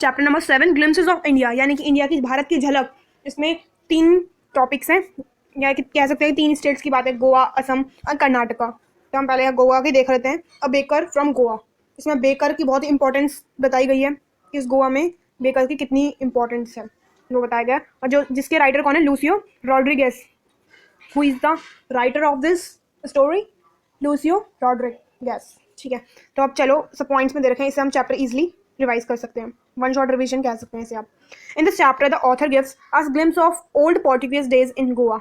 Chapter number 7 glimpses of India, यानी कि India की, भारत की झलक। इसमें 3 टॉपिक्स हैं, या कह सकते हैं 3 स्टेट्स की बात है, गोवा, असम और कर्नाटका। तो हम पहले गोवा की देख लेते हैं। A baker from Goa. इसमें बेकर की बहुत इंपॉर्टेंस बताई गई है कि इस गोवा में बेकर की कितनी इंपॉर्टेंस है, वो बताया गया। और जो जिसके राइटर कौन है, Lucio Rodriguez. Who is the writer of this story? Lucio Rodriguez. ठीक है, तो अब चलो सब पॉइंट्स में दे रखे हैं, इसे हम चैप्टर इजीली रिवाइज कर सकते हैं, वन शॉट रिवीजन कह सकते हैं इसे आप। In this chapter the author gives us glimpse of old Portuguese days in Goa,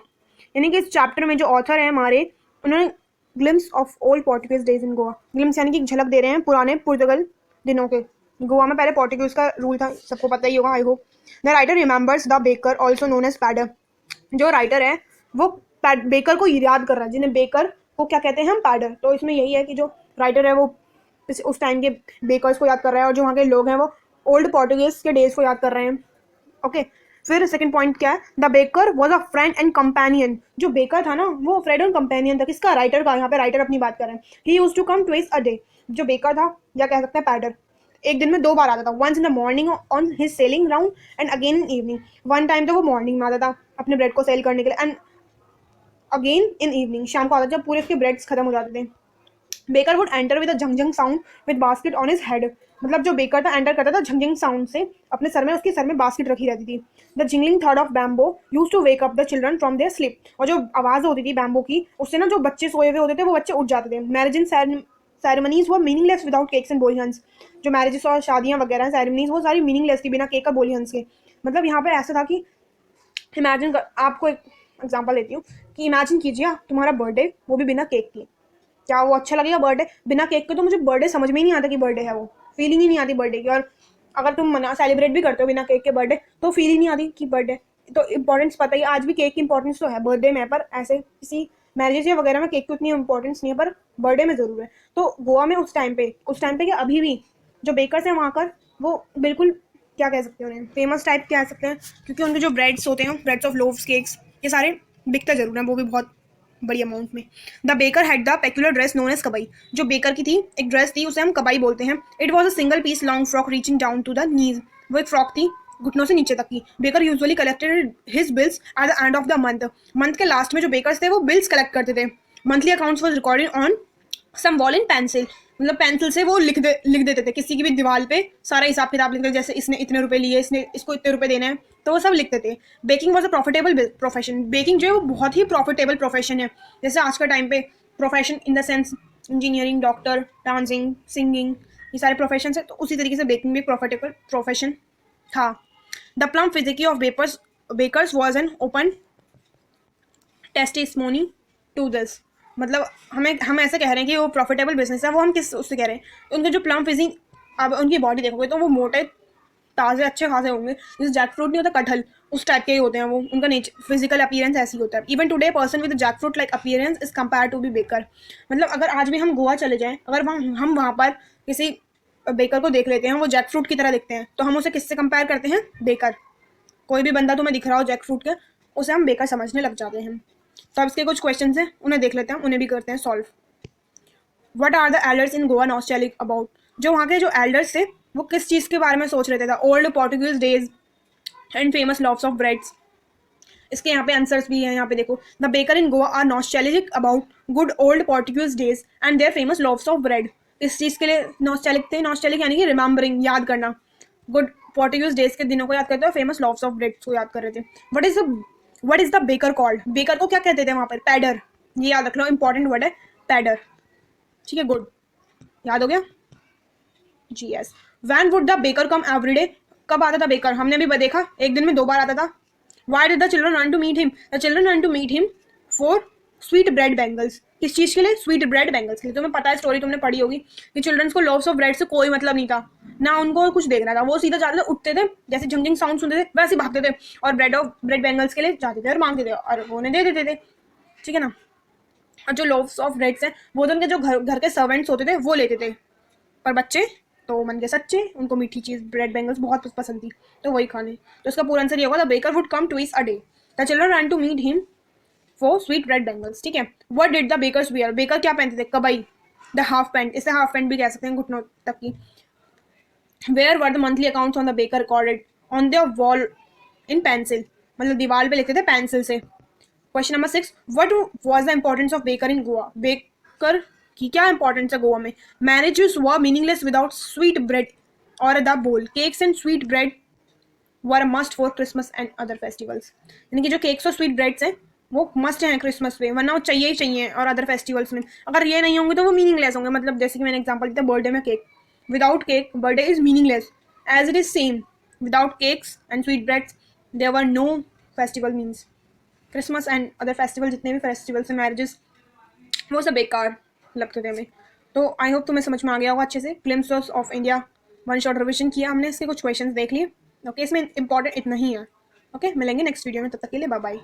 यानी कि इस चैप्टर में जो ऑथर है हमारे, उन्होंने glimpse of old Portuguese days in Goa, glimpse यानी कि झलक दे रहे हैं पुराने पुर्तगाल दिनों के। गोवा में पहले पोर्टुगीज का रूल था, सबको पता ही होगा I hope. The writer remembers the baker also known as pader. जो राइटर है वो बेकर को याद कर रहा है, जिन्हें बेकर को क्या कहते हैं हम, पैडर। तो इसमें यही है कि जो राइटर है वो उस टाइम के बेकर्स को याद कर रहा है, और जो वहाँ के लोग हैं वो ओल्ड पोर्टुगीज के डेज को याद कर रहे हैं। ओके, फिर सेकंड पॉइंट क्या है, the baker was a friend and companion. जो बेकर था ना वो फ्रेंड और कंपेनियन था, किसका, राइटर का। यहाँ पे राइटर अपनी बात कर रहे हैं। He used to come twice a day. जो बेकर था, या कह सकते हैं पैडर, एक दिन में 2 बार आता था। Once in the morning on his selling round and again in evening. One time तो वो मॉर्निंग में आता था अपने ब्रेड को सेल करने के लिए, एंड अगेन इन इवनिंग, शाम को आता था जब पूरे उसके ब्रेड्स खत्म हो जाते थे। Baker would enter with a झंझंग sound with basket on his head. मतलब जो बेकर था एंटर करता था झंझंग साउंड से, अपने सर में, उसके सर में बास्केट रखी रहती थी। द जिंगलिंग थर्ड of bamboo use to wake up the children from their sleep. और जो आवाज़ होती थी बैम्बो की, उससे ना जो बच्चे सोए हुए होते थे वो बच्चे उठ जाते थे। Marriage in ceremonies were meaningless without cakes and बोलियंस। जो मैरिजेस और शादियाँ वगैरह सेरेमनीज वो सारी मीनिंगलेस थी बिना केक और बोलियंस के। मतलब यहाँ पे ऐसा था कि इमेजिन कर, आपको एक एग्जांपल देती हूँ कि इमेजिन कीजिए तुम्हारा बर्थडे, वो भी बिना केक की। क्या वो अच्छा लगेगा बर्थडे बिना केक के? तो मुझे बर्थडे समझ में ही नहीं आता कि बर्थडे है, वो फीलिंग ही नहीं आती बर्थडे की। और अगर तुम मना सेलिब्रेट भी करते हो बिना केक के बर्थडे, तो फील ही नहीं आती कि बर्थडे। तो इंपॉर्टेंस पता ही, आज भी केक की इंपॉर्टेंस तो है बर्थडे में, पर ऐसे किसी मैरिजेस या वगैरह में केक की उतनी इंपॉर्टेंस नहीं है, पर बर्थडे में ज़रूर है। तो गोवा में उस टाइम पे क्या अभी भी जो बेकर्स हैं वहाँ कर, वो बिल्कुल क्या कह सकते हैं उन्हें, फेमस टाइप कह सकते हैं, क्योंकि उनके जो ब्रेड्स होते हैं, ब्रेड्स ऑफ लोव्स, केक्स, ये सारे बिकते जरूर हैं, वो भी बहुत बड़ी अमाउंट में। The baker had the peculiar dress known as कबाई। जो बेकर की थी एक ड्रेस थी, उसे हम कबाई बोलते हैं। It was a single piece long frock reaching down to the knees. वो एक फ्रॉक थी घुटनों से नीचे तक की। Baker usually collected his bills at the end of the month. Month के लास्ट में जो बेकर्स थे वो बिल्स कलेक्ट करते थे। Monthly accounts was recorded on some wall in pencil. मतलब पेंसिल से वो लिख देते थे किसी की भी दीवार पे, सारा हिसाब किताब लिखते थे, जैसे इसने इतने रुपए लिए, इसने इसको इतने रुपए देने हैं, तो वो सब लिखते थे। Baking was a profitable profession. Baking जो है वो बहुत ही प्रॉफिटेबल प्रोफेशन है। जैसे आज का टाइम पे profession in the sense engineering, doctor, dancing, singing, ये सारे प्रोफेशन है, तो उसी तरीके से बेकिंग भी प्रॉफिटेबल प्रोफेशन था। The plump physique of bakers was an open testimony to this. मतलब हम ऐसे कह रहे हैं कि वो प्रॉफिटेबल बिजनेस है, वो हम किस उससे कह रहे हैं? तो उनके जो प्लम फिजिंग, अब उनकी बॉडी देखोगे तो वो मोटे, ताज़े, अच्छे खासे होंगे। जैसे जैक फ्रूट नहीं होता, कटहल, उस टाइप के ही होते हैं वो। उनका नेचर, फिजिकल अपीयरेंस ऐसी होता है। Even today person with jackfruit like appearance is compare to be baker. मतलब अगर आज भी हम गोवा चले जाएं, अगर हम वहाँ पर किसी बेकर को देख लेते हैं, वो जैक फ्रूट की तरह दिखते हैं, तो हम उसे किससे कंपेयर करते हैं? बेकर। कोई भी बंदा तुम्हें दिख रहा हो जैक फ्रूट के, उसे हम बेकर समझने लग जाते हैं। तो अब इसके कुछ क्वेश्चंस हैं, उन्हें देख लेते हैं, उन्हें भी करते हैं solve. What are the elders in Goa nostalgic about? जो वहाँ के जो एल्डर्स थे वो किस चीज़ के बारे में सोच रहे थे? Old Portuguese days and famous loaves of breads. इसके यहाँ पे आंसर्स भी हैं, यहाँ पे देखो। The baker in Goa are nostalgic about good old Portuguese days and their famous loaves of bread. इस चीज़ के लिए नॉस्टैल्जिक थे। नॉस्टैल्जिक यानी कि रिमेंबरिंग, याद करना। गुड पोर्टुगीज डेज के दिनों को याद करते हो, फेमस लॉव्स ऑफ ब्रेड्स को याद कर रहे थे। What is the baker called? Baker को क्या कहते थे वहाँ पर? पैडर। ये याद रख लो, इंपॉर्टेंट वर्ड है पैडर। ठीक है, गुड, याद हो गया जी। Yes. When would the baker come every day? कब आता था बेकर? हमने भी देखा, एक दिन में 2 बार आता था। Why did the children run to meet him? The children run to meet him for sweet bread bangles. किस चीज़ के लिए? स्वीट ब्रेड बैंगल्स के लिए। तुम्हें पता है, स्टोरी तुमने पढ़ी होगी कि चिल्ड्रंस को लोव्स ऑफ ब्रेड से कोई मतलब नहीं था, ना उनको कुछ देखना था। वो सीधा जाते थे, उठते थे, जैसे झंझिंग साउंड सुनते थे वैसे भागते थे, और ब्रेड बैंगल्स के लिए जाते थे और मांगते थे, और वो उन्हें दे देते थे। ठीक है ना? और जो लोव्स ऑफ ब्रेड्स हैं वो तो उनके जो घर के सर्वेंट्स होते थे वो लेते थे, पर बच्चे तो मन के सच्चे, उनको मीठी चीज़ ब्रेड बैंगल्स बहुत पसंद थी, तो वही खाने। तो इसका पूरा आंसर ये होगा, the baker would come twice a day. The children run to meet him for sweet bread bangles. ठीक है। What did the bakers wear? Baker क्या पहनते थे? Kabai, the half pant. इसे हाफ पैंट भी कह सकते हैं, घुटनों तक की। Where were the monthly accounts on the baker recorded on the wall in pencil, मतलब दीवार पे लिखते थे पेंसिल से। Question number 6, what was the importance of baker in Goa, baker की क्या इंपॉर्टेंस है गोवा में। मैरिजेस वर मीनिंगलेस विदाउट स्वीट ब्रेड और द बोल, cakes and sweet bread were must for Christmas and other festivals, यानी कि जो केक्स और स्वीट ब्रेड्स हैं वो मस्ट हैं क्रिसमस पे, वरना वो चाहिए ही चाहिए, और अदर फेस्टिवल्स में अगर ये नहीं होंगे तो वो मीनिंगलेस होंगे। मतलब जैसे कि मैंने एग्जांपल दिया बर्थडे में cake, without cake birthday is meaningless, as it is same without cakes and sweet breads there were no festival means Christmas and other festival, जितने भी फेस्टिवल्स हैं मैरिजेस वो सब बेकार लगते थे हमें। तो आई होप तुम्हें समझ में आ गया होगा अच्छे से। Glimpse of India one shot revision किया हमने, इसके कुछ क्वेश्चंस देख लिए। ओके, इसमें इंपॉर्टेंट इतना ही है। ओके, मिलेंगे नेक्स्ट वीडियो में, तब तक के लिए बाय बाय।